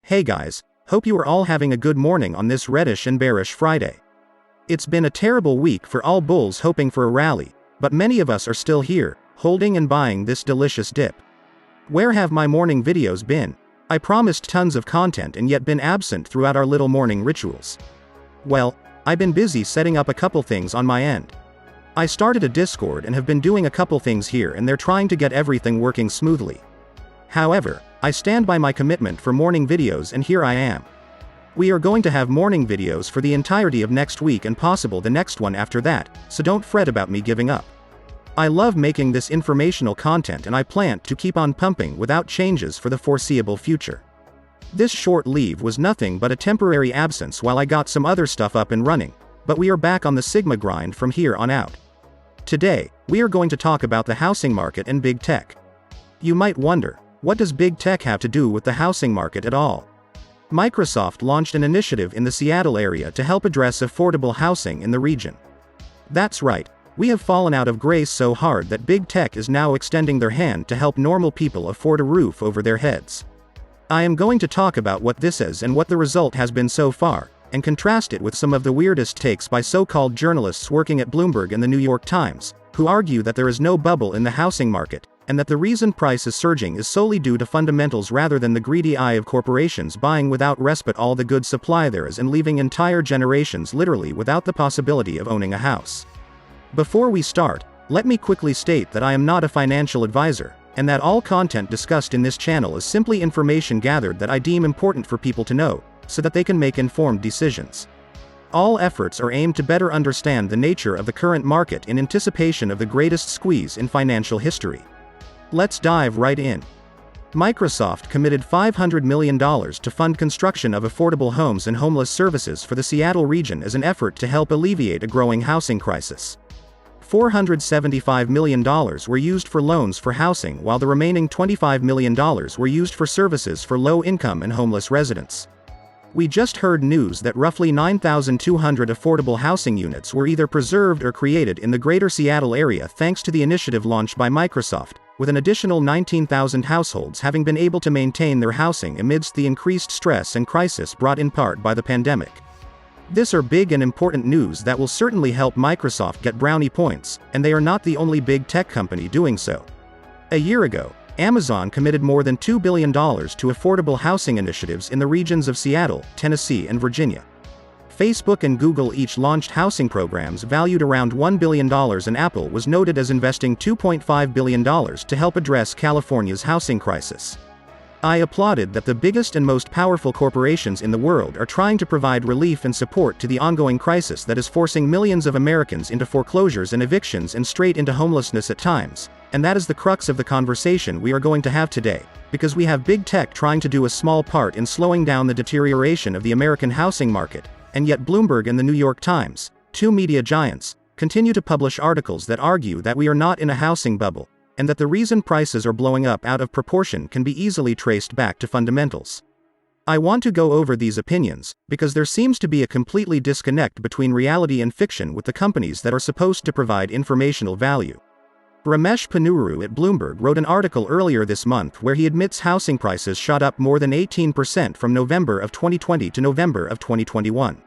Hey guys, hope you are all having a good morning on this reddish and bearish Friday. It's been a terrible week for all bulls hoping for a rally, but many of us are still here, holding and buying this delicious dip. Where have my morning videos been? I promised tons of content and yet been absent throughout our little morning rituals. Well, I've been busy setting up a couple things on my end. I started a Discord and have been doing a couple things here and there trying to get everything working smoothly. However, I stand by my commitment for morning videos and here I am. We are going to have morning videos for the entirety of next week and possible the next one after that, so don't fret about me giving up. I love making this informational content and I plan to keep on pumping without changes for the foreseeable future. This short leave was nothing but a temporary absence while I got some other stuff up and running, but we are back on the Sigma grind from here on out. Today, we are going to talk about the housing market and big tech. You might wonder, what does big tech have to do with the housing market at all? Microsoft launched an initiative in the Seattle area to help address affordable housing in the region. That's right, we have fallen out of grace so hard that big tech is now extending their hand to help normal people afford a roof over their heads. I am going to talk about what this is and what the result has been so far, and contrast it with some of the weirdest takes by so-called journalists working at Bloomberg and the New York Times, who argue that there is no bubble in the housing market, and that the reason price is surging is solely due to fundamentals rather than the greedy eye of corporations buying without respite all the good supply there is and leaving entire generations literally without the possibility of owning a house. Before we start, let me quickly state that I am not a financial advisor, and that all content discussed in this channel is simply information gathered that I deem important for people to know, so that they can make informed decisions. All efforts are aimed to better understand the nature of the current market in anticipation of the greatest squeeze in financial history. Let's dive right in. Microsoft committed $500 million to fund construction of affordable homes and homeless services for the Seattle region as an effort to help alleviate a growing housing crisis. $475 million were used for loans for housing while the remaining $25 million were used for services for low-income and homeless residents. We just heard news that roughly 9,200 affordable housing units were either preserved or created in the greater Seattle area thanks to the initiative launched by Microsoft, with an additional 19,000 households having been able to maintain their housing amidst the increased stress and crisis brought in part by the pandemic. This are big and important news that will certainly help Microsoft get brownie points, and they are not the only big tech company doing so. A year ago, Amazon committed more than $2 billion to affordable housing initiatives in the regions of Seattle, Tennessee and Virginia. Facebook and Google each launched housing programs valued around $1 billion and Apple was noted as investing $2.5 billion to help address California's housing crisis. I applauded that the biggest and most powerful corporations in the world are trying to provide relief and support to the ongoing crisis that is forcing millions of Americans into foreclosures and evictions and straight into homelessness at times, and that is the crux of the conversation we are going to have today, because we have big tech trying to do a small part in slowing down the deterioration of the American housing market, and yet Bloomberg and the New York Times, two media giants, continue to publish articles that argue that we are not in a housing bubble, and that the reason prices are blowing up out of proportion can be easily traced back to fundamentals. I want to go over these opinions, because there seems to be a completely disconnect between reality and fiction with the companies that are supposed to provide informational value. Ramesh Ponnuru at Bloomberg wrote an article earlier this month where he admits housing prices shot up more than 18% from November of 2020 to November of 2021.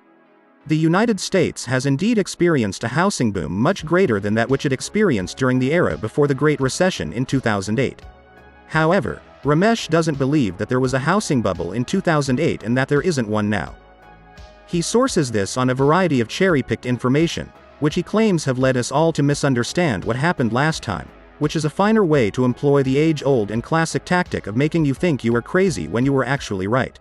The United States has indeed experienced a housing boom much greater than that which it experienced during the era before the Great Recession in 2008. However, Ramesh doesn't believe that there was a housing bubble in 2008 and that there isn't one now. He sources this on a variety of cherry-picked information, which he claims have led us all to misunderstand what happened last time, which is a finer way to employ the age-old and classic tactic of making you think you were crazy when you were actually right.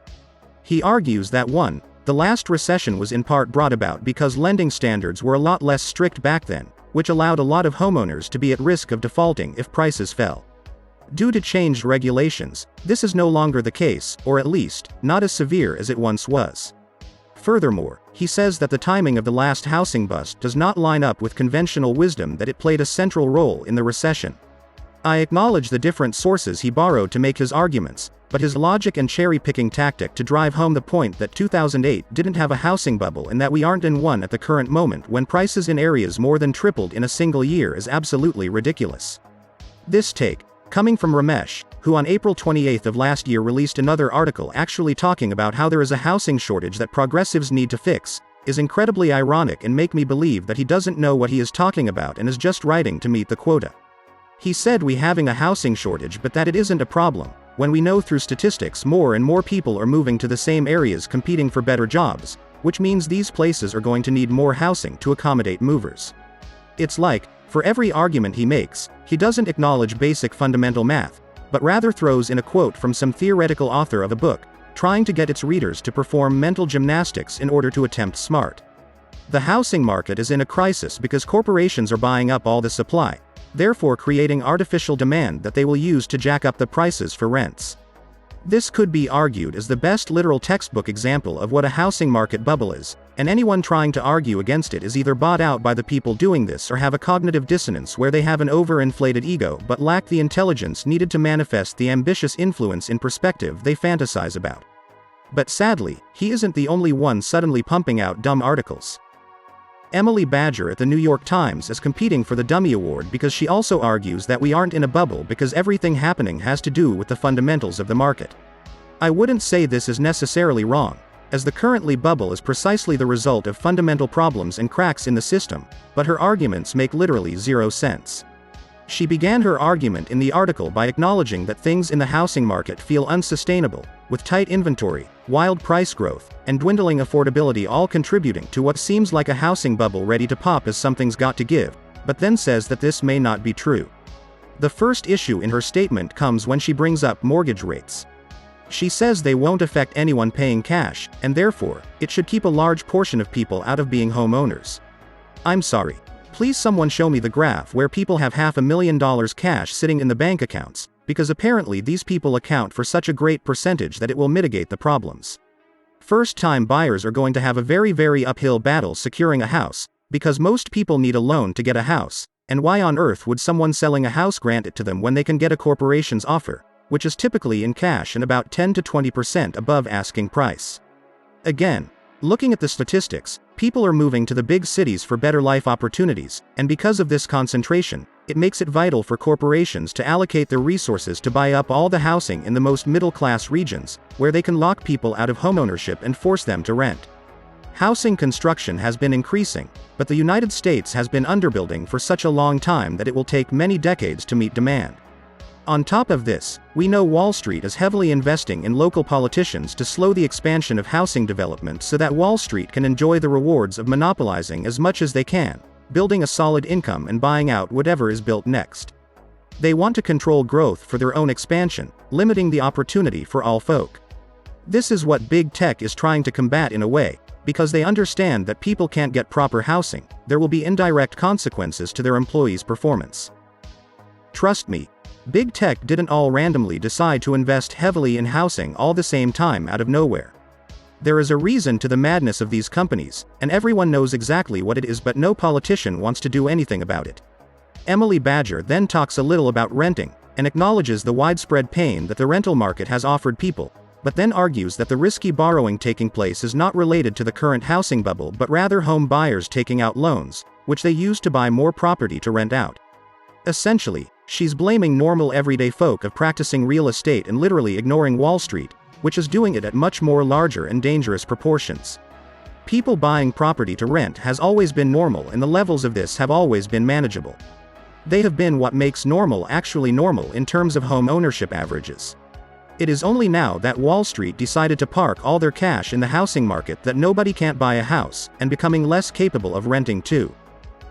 He argues that 1. The last recession was in part brought about because lending standards were a lot less strict back then, which allowed a lot of homeowners to be at risk of defaulting if prices fell. Due to changed regulations, this is no longer the case, or at least, not as severe as it once was. Furthermore, he says that the timing of the last housing bust does not line up with conventional wisdom that it played a central role in the recession. I acknowledge the different sources he borrowed to make his arguments, but his logic and cherry-picking tactic to drive home the point that 2008 didn't have a housing bubble and that we aren't in one at the current moment when prices in areas more than tripled in a single year is absolutely ridiculous. This take, coming from Ramesh, who on April 28 of last year released another article actually talking about how there is a housing shortage that progressives need to fix, is incredibly ironic and make me believe that he doesn't know what he is talking about and is just writing to meet the quota. He said we having a housing shortage but that it isn't a problem, when we know through statistics more and more people are moving to the same areas competing for better jobs, which means these places are going to need more housing to accommodate movers. It's like, for every argument he makes, he doesn't acknowledge basic fundamental math, but rather throws in a quote from some theoretical author of a book, trying to get its readers to perform mental gymnastics in order to attempt smart. The housing market is in a crisis because corporations are buying up all the supply, therefore creating artificial demand that they will use to jack up the prices for rents. This could be argued as the best literal textbook example of what a housing market bubble is, and anyone trying to argue against it is either bought out by the people doing this or have a cognitive dissonance where they have an overinflated ego but lack the intelligence needed to manifest the ambitious influence in perspective they fantasize about. But sadly, he isn't the only one suddenly pumping out dumb articles. Emily Badger at the New York Times is competing for the Dummy Award because she also argues that we aren't in a bubble because everything happening has to do with the fundamentals of the market. I wouldn't say this is necessarily wrong, as the currently bubble is precisely the result of fundamental problems and cracks in the system, but her arguments make literally zero sense. She began her argument in the article by acknowledging that things in the housing market feel unsustainable, with tight inventory, wild price growth, and dwindling affordability all contributing to what seems like a housing bubble ready to pop as something's got to give, but then says that this may not be true. The first issue in her statement comes when she brings up mortgage rates. She says they won't affect anyone paying cash, and therefore, it should keep a large portion of people out of being homeowners. I'm sorry. Please someone show me the graph where people have $500,000 cash sitting in the bank accounts, because apparently these people account for such a great percentage that it will mitigate the problems. First-time buyers are going to have a very uphill battle securing a house, because most people need a loan to get a house, and why on earth would someone selling a house grant it to them when they can get a corporation's offer, which is typically in cash and about 10 to 20% above asking price. Again, looking at the statistics, people are moving to the big cities for better life opportunities, and because of this concentration, it makes it vital for corporations to allocate their resources to buy up all the housing in the most middle-class regions, where they can lock people out of homeownership and force them to rent. Housing construction has been increasing, but the United States has been underbuilding for such a long time that it will take many decades to meet demand. On top of this, we know Wall Street is heavily investing in local politicians to slow the expansion of housing development so that Wall Street can enjoy the rewards of monopolizing as much as they can, building a solid income and buying out whatever is built next. They want to control growth for their own expansion, limiting the opportunity for all folk. This is what big tech is trying to combat in a way, because they understand that people can't get proper housing, there will be indirect consequences to their employees' performance. Trust me, big tech didn't all randomly decide to invest heavily in housing all the same time out of nowhere. There is a reason to the madness of these companies, and everyone knows exactly what it is, but no politician wants to do anything about it. Emily Badger then talks a little about renting, and acknowledges the widespread pain that the rental market has offered people, but then argues that the risky borrowing taking place is not related to the current housing bubble but rather home buyers taking out loans, which they use to buy more property to rent out. Essentially, she's blaming normal everyday folk of practicing real estate and literally ignoring Wall Street, which is doing it at much more larger and dangerous proportions. People buying property to rent has always been normal, and the levels of this have always been manageable. They have been what makes normal actually normal in terms of home ownership averages. It is only now that Wall Street decided to park all their cash in the housing market that nobody can't buy a house, and becoming less capable of renting too.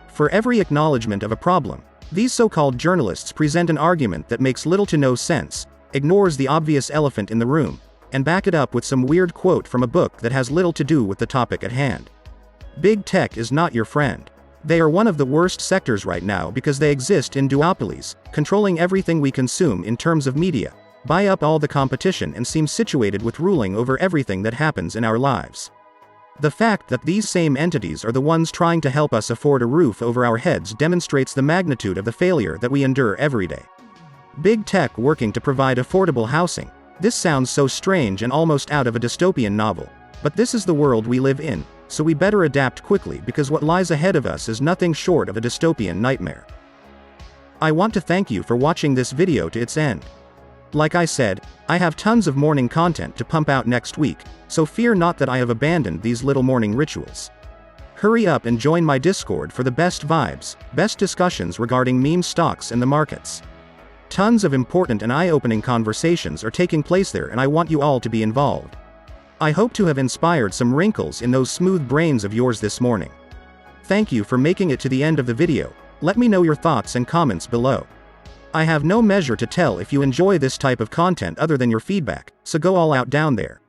For every acknowledgement of a problem, these so-called journalists present an argument that makes little to no sense, ignores the obvious elephant in the room, and back it up with some weird quote from a book that has little to do with the topic at hand. Big tech is not your friend. They are one of the worst sectors right now because they exist in duopolies, controlling everything we consume in terms of media, buy up all the competition, and seem situated with ruling over everything that happens in our lives. The fact that these same entities are the ones trying to help us afford a roof over our heads demonstrates the magnitude of the failure that we endure every day. Big tech working to provide affordable housing. This sounds so strange and almost out of a dystopian novel, but this is the world we live in, so we better adapt quickly because what lies ahead of us is nothing short of a dystopian nightmare. I want to thank you for watching this video to its end. Like I said, I have tons of morning content to pump out next week, so fear not that I have abandoned these little morning rituals. Hurry up and join my Discord for the best vibes, best discussions regarding meme stocks and the markets. Tons of important and eye-opening conversations are taking place there, and I want you all to be involved. I hope to have inspired some wrinkles in those smooth brains of yours this morning. Thank you for making it to the end of the video. Let me know your thoughts and comments below. I have no measure to tell if you enjoy this type of content other than your feedback, so go all out down there.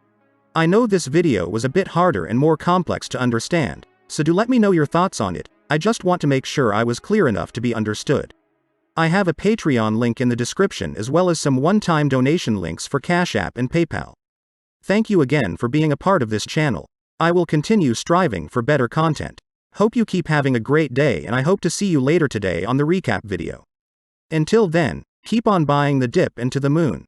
I know this video was a bit harder and more complex to understand, so do let me know your thoughts on it. I just want to make sure I was clear enough to be understood. I have a Patreon link in the description as well as some one-time donation links for Cash App and PayPal. Thank you again for being a part of this channel. I will continue striving for better content. Hope you keep having a great day, and I hope to see you later today on the recap video. Until then, keep on buying the dip into the moon.